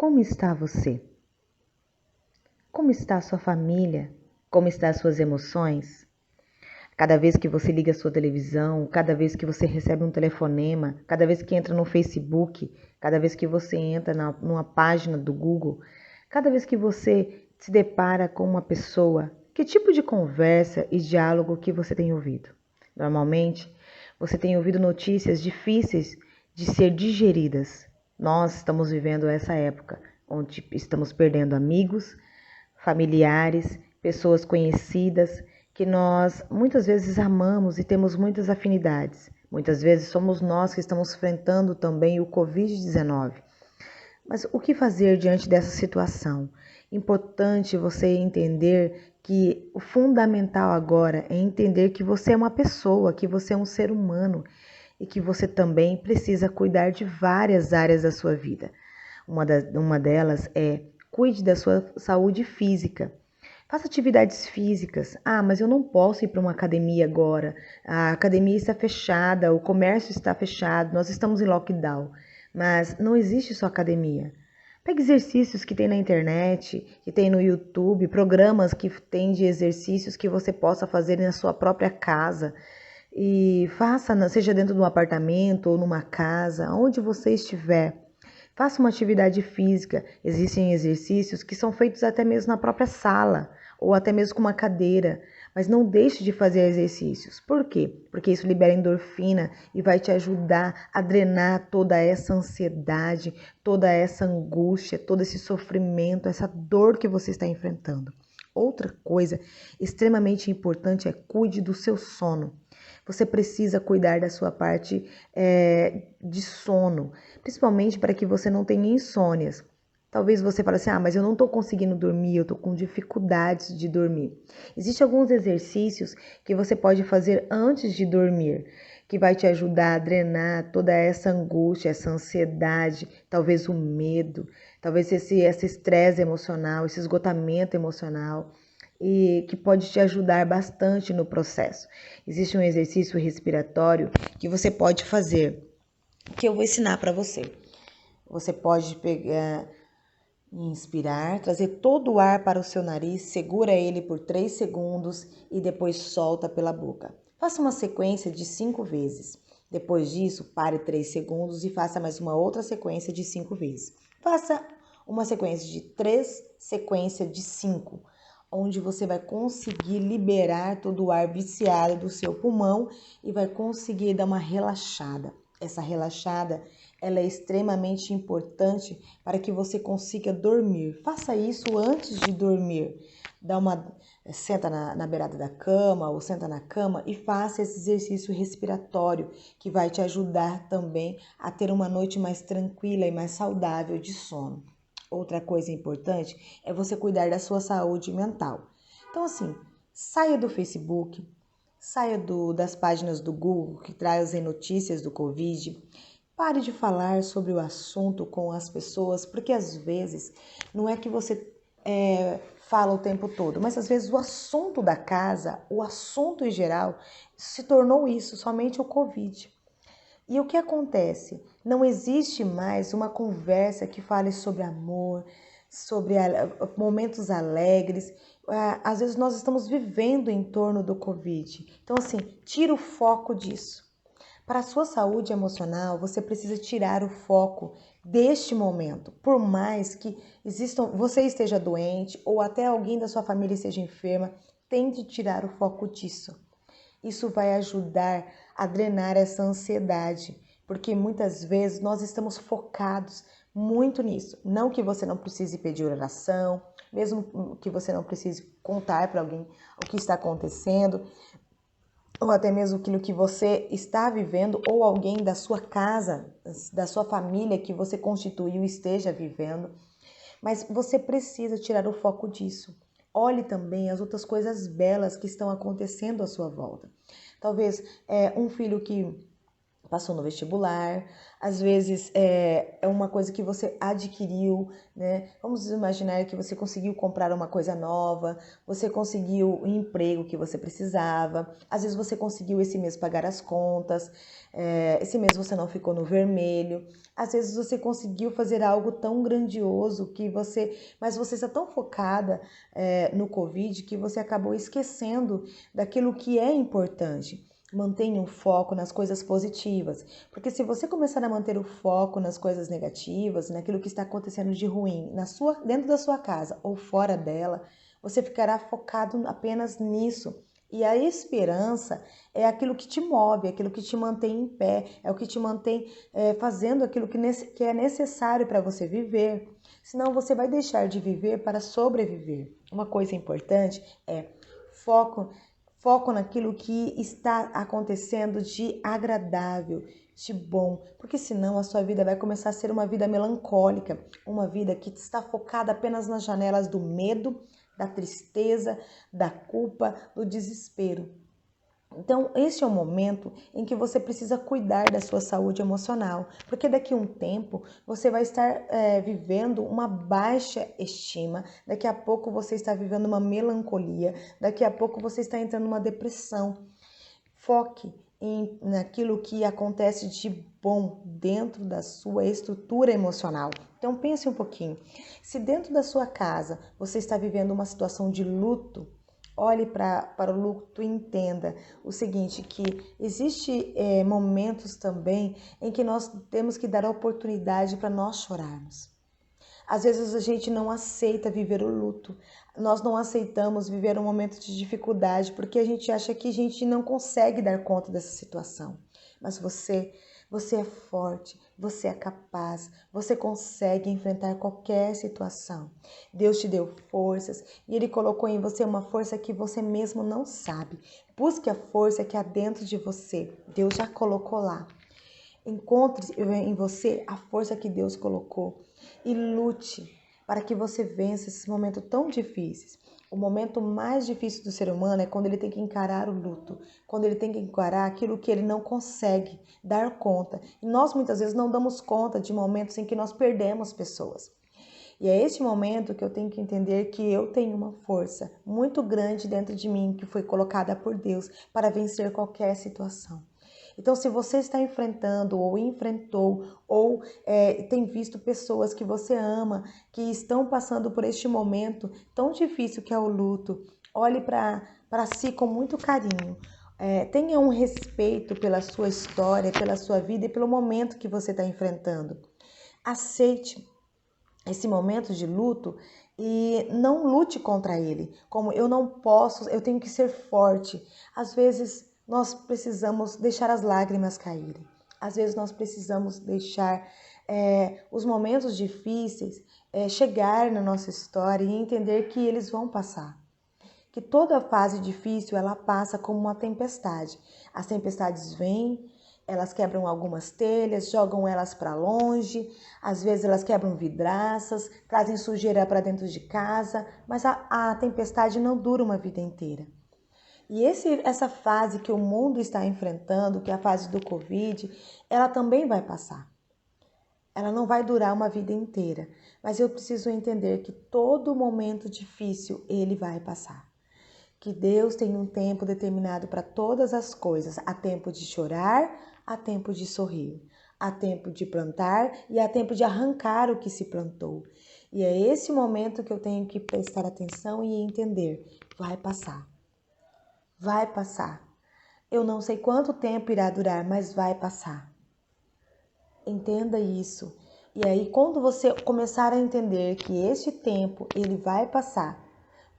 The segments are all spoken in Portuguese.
Como está você? Como está a sua família? Como estão as suas emoções? Cada vez que você liga a sua televisão, cada vez que você recebe um telefonema, cada vez que entra no Facebook, cada vez que você entra numa página do Google, cada vez que você se depara com uma pessoa, que tipo de conversa e diálogo que você tem ouvido? Normalmente, você tem ouvido notícias difíceis de ser digeridas. Nós estamos vivendo essa época onde estamos perdendo amigos, familiares, pessoas conhecidas que nós muitas vezes amamos e temos muitas afinidades. Muitas vezes somos nós que estamos enfrentando também o Covid-19. Mas o que fazer diante dessa situação? Importante você entender que o fundamental agora é entender que você é uma pessoa, que você é um ser humano e que você também precisa cuidar de várias áreas da sua vida. Uma delas é cuide da sua saúde física. Faça atividades físicas. Ah, mas eu não posso ir para uma academia agora. A academia está fechada, o comércio está fechado, nós estamos em lockdown. Mas não existe só academia. Pegue exercícios que tem na internet, que tem no YouTube, programas que tem de exercícios que você possa fazer na sua própria casa. E faça, seja dentro de um apartamento ou numa casa, onde você estiver. Faça uma atividade física. Existem exercícios que são feitos até mesmo na própria sala ou até mesmo com uma cadeira, mas não deixe de fazer exercícios. Por quê? Porque isso libera endorfina e vai te ajudar a drenar toda essa ansiedade, toda essa angústia, todo esse sofrimento, essa dor que você está enfrentando. Outra coisa extremamente importante é cuide do seu sono. Você precisa cuidar da sua parte de sono, principalmente para que você não tenha insônias. Talvez você fale assim, mas eu não estou conseguindo dormir, eu estou com dificuldades de dormir. Existem alguns exercícios que você pode fazer antes de dormir, que vai te ajudar a drenar toda essa angústia, essa ansiedade, talvez o medo, talvez esse estresse emocional, esse esgotamento emocional, e que pode te ajudar bastante no processo. Existe um exercício respiratório que você pode fazer, que eu vou ensinar para você. Você pode pegar, inspirar, trazer todo o ar para o seu nariz, segura ele por 3 segundos e depois solta pela boca. Faça uma sequência de 5 vezes. Depois disso, pare 3 segundos e faça mais uma outra sequência de 5 vezes. Faça uma sequência de 3, sequência de 5, onde você vai conseguir liberar todo o ar viciado do seu pulmão e vai conseguir dar uma relaxada. Essa relaxada, ela é extremamente importante para que você consiga dormir. Faça isso antes de dormir. Senta na beirada da cama ou senta na cama e faça esse exercício respiratório que vai te ajudar também a ter uma noite mais tranquila e mais saudável de sono. Outra coisa importante é você cuidar da sua saúde mental. Então, assim, saia do Facebook, saia das páginas do Google que trazem notícias do Covid. Pare de falar sobre o assunto com as pessoas, porque às vezes não é que você fala o tempo todo, mas às vezes o assunto da casa, o assunto em geral, se tornou isso, somente o Covid. E o que acontece? Não existe mais uma conversa que fale sobre amor, sobre momentos alegres. Às vezes nós estamos vivendo em torno do Covid. Então, assim, tira o foco disso. Para a sua saúde emocional, você precisa tirar o foco deste momento. Por mais que você esteja doente ou até alguém da sua família esteja enferma, tente tirar o foco disso. Isso vai ajudar a drenar essa ansiedade, porque muitas vezes nós estamos focados muito nisso. Não que você não precise pedir oração, mesmo que você não precise contar para alguém o que está acontecendo, ou até mesmo aquilo que você está vivendo, ou alguém da sua casa, da sua família que você constituiu esteja vivendo. Mas você precisa tirar o foco disso. Olhe também as outras coisas belas que estão acontecendo à sua volta. Talvez um filho que passou no vestibular, às vezes é uma coisa que você adquiriu, né? Vamos imaginar que você conseguiu comprar uma coisa nova, você conseguiu o emprego que você precisava, às vezes você conseguiu esse mês pagar as contas, esse mês você não ficou no vermelho, às vezes você conseguiu fazer algo tão grandioso mas você está tão focada no Covid que você acabou esquecendo daquilo que é importante. Mantenha o foco nas coisas positivas, porque se você começar a manter o foco nas coisas negativas, naquilo que está acontecendo de ruim, dentro da sua casa ou fora dela, você ficará focado apenas nisso. E a esperança é aquilo que te move, é aquilo que te mantém em pé, é o que te mantém fazendo aquilo que é necessário para você viver. Senão você vai deixar de viver para sobreviver. Uma coisa importante é foco naquilo que está acontecendo de agradável, de bom, porque senão a sua vida vai começar a ser uma vida melancólica, uma vida que está focada apenas nas janelas do medo, da tristeza, da culpa, do desespero. Então, esse é o momento em que você precisa cuidar da sua saúde emocional, porque daqui a um tempo você vai estar vivendo uma baixa estima, daqui a pouco você está vivendo uma melancolia, daqui a pouco você está entrando numa depressão. Foque naquilo que acontece de bom dentro da sua estrutura emocional. Então, pense um pouquinho. Se dentro da sua casa você está vivendo uma situação de luto, olhe para o luto e entenda o seguinte, que existe momentos também em que nós temos que dar a oportunidade para nós chorarmos. Às vezes a gente não aceita viver o luto, nós não aceitamos viver um momento de dificuldade porque a gente acha que a gente não consegue dar conta dessa situação. Mas você é forte, você é capaz, você consegue enfrentar qualquer situação. Deus te deu forças e Ele colocou em você uma força que você mesmo não sabe. Busque a força que há dentro de você, Deus já colocou lá. Encontre em você a força que Deus colocou e lute para que você vença esses momentos tão difíceis. O momento mais difícil do ser humano é quando ele tem que encarar o luto, quando ele tem que encarar aquilo que ele não consegue dar conta. E nós muitas vezes não damos conta de momentos em que nós perdemos pessoas. E é este momento que eu tenho que entender que eu tenho uma força muito grande dentro de mim que foi colocada por Deus para vencer qualquer situação. Então, se você está enfrentando ou enfrentou ou tem visto pessoas que você ama que estão passando por este momento tão difícil que é o luto, olhe para si com muito carinho. Tenha um respeito pela sua história, pela sua vida e pelo momento que você está enfrentando. Aceite esse momento de luto e não lute contra ele. Como eu não posso, eu tenho que ser forte. Às vezes nós precisamos deixar as lágrimas caírem. Às vezes nós precisamos deixar os momentos difíceis chegar na nossa história e entender que eles vão passar. Que toda fase difícil ela passa como uma tempestade. As tempestades vêm, elas quebram algumas telhas, jogam elas para longe, às vezes elas quebram vidraças, trazem sujeira para dentro de casa, mas a tempestade não dura uma vida inteira. E essa fase que o mundo está enfrentando, que é a fase do Covid, ela também vai passar. Ela não vai durar uma vida inteira, mas eu preciso entender que todo momento difícil ele vai passar. Que Deus tem um tempo determinado para todas as coisas. Há tempo de chorar, há tempo de sorrir. Há tempo de plantar e há tempo de arrancar o que se plantou. E é esse momento que eu tenho que prestar atenção e entender. Vai passar. Vai passar. Eu não sei quanto tempo irá durar, mas vai passar. Entenda isso. E aí, quando você começar a entender que este tempo ele vai passar,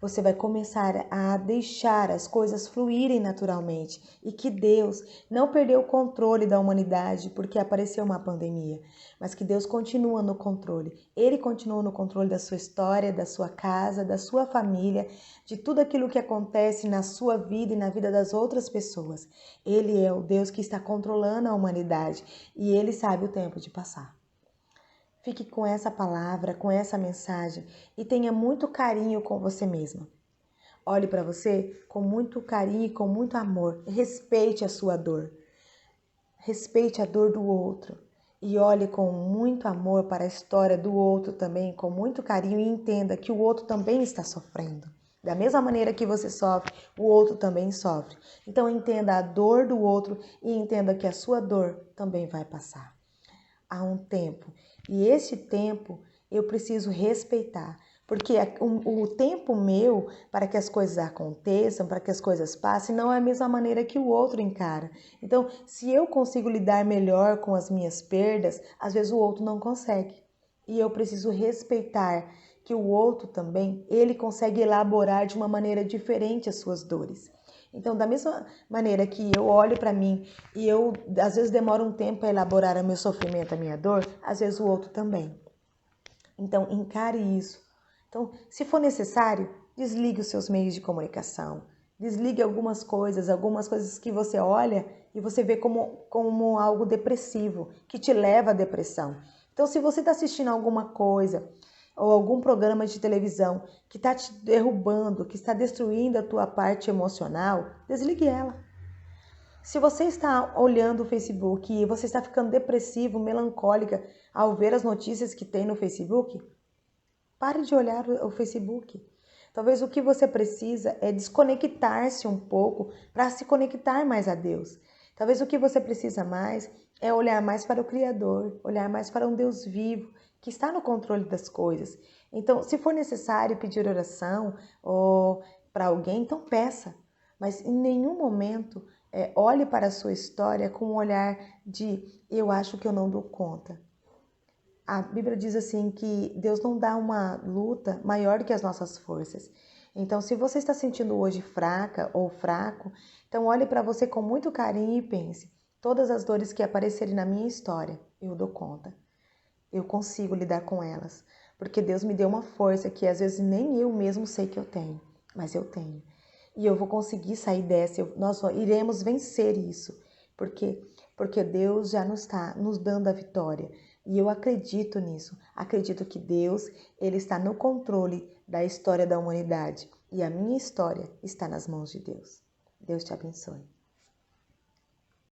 você vai começar a deixar as coisas fluírem naturalmente e que Deus não perdeu o controle da humanidade porque apareceu uma pandemia, mas que Deus continua no controle. Ele continua no controle da sua história, da sua casa, da sua família, de tudo aquilo que acontece na sua vida e na vida das outras pessoas. Ele é o Deus que está controlando a humanidade e ele sabe o tempo de passar. Fique com essa palavra, com essa mensagem e tenha muito carinho com você mesma. Olhe para você com muito carinho e com muito amor. Respeite a sua dor. respeite a dor do outro e olhe com muito amor para a história do outro também, com muito carinho, e entenda que o outro também está sofrendo. Da mesma maneira que você sofre, o outro também sofre. Então entenda a dor do outro e entenda que a sua dor também vai passar. Há um tempo, e esse tempo eu preciso respeitar, porque o tempo meu para que as coisas aconteçam, para que as coisas passem, não é a mesma maneira que o outro encara. Então, se eu consigo lidar melhor com as minhas perdas, às vezes o outro não consegue. E eu preciso respeitar que o outro também, ele consegue elaborar de uma maneira diferente as suas dores. Então, da mesma maneira que eu olho para mim e eu, às vezes, demoro um tempo para elaborar o meu sofrimento, a minha dor, às vezes o outro também. Então, encare isso. Então, se for necessário, desligue os seus meios de comunicação. Desligue algumas coisas que você olha e você vê como algo depressivo, que te leva à depressão. Então, se você está assistindo alguma coisa ou algum programa de televisão que está te derrubando, que está destruindo a tua parte emocional, desligue ela. Se você está olhando o Facebook e você está ficando depressivo, melancólica ao ver as notícias que tem no Facebook, pare de olhar o Facebook. Talvez o que você precisa é desconectar-se um pouco para se conectar mais a Deus. Talvez o que você precisa mais é olhar mais para o Criador, olhar mais para um Deus vivo, que está no controle das coisas. Então, se for necessário pedir oração ou para alguém, então peça. Mas em nenhum momento olhe para a sua história com um olhar de eu acho que eu não dou conta. A Bíblia diz assim que Deus não dá uma luta maior do que as nossas forças. Então, se você está sentindo hoje fraca ou fraco, então olhe para você com muito carinho e pense: todas as dores que aparecerem na minha história, eu dou conta. Eu consigo lidar com elas, porque Deus me deu uma força que às vezes nem eu mesmo sei que eu tenho, mas eu tenho. E eu vou conseguir sair dessa, nós iremos vencer isso. Por quê? Porque Deus já nos está nos dando a vitória. E eu acredito nisso. Acredito que Deus, ele está no controle da história da humanidade. E a minha história está nas mãos de Deus. Deus te abençoe.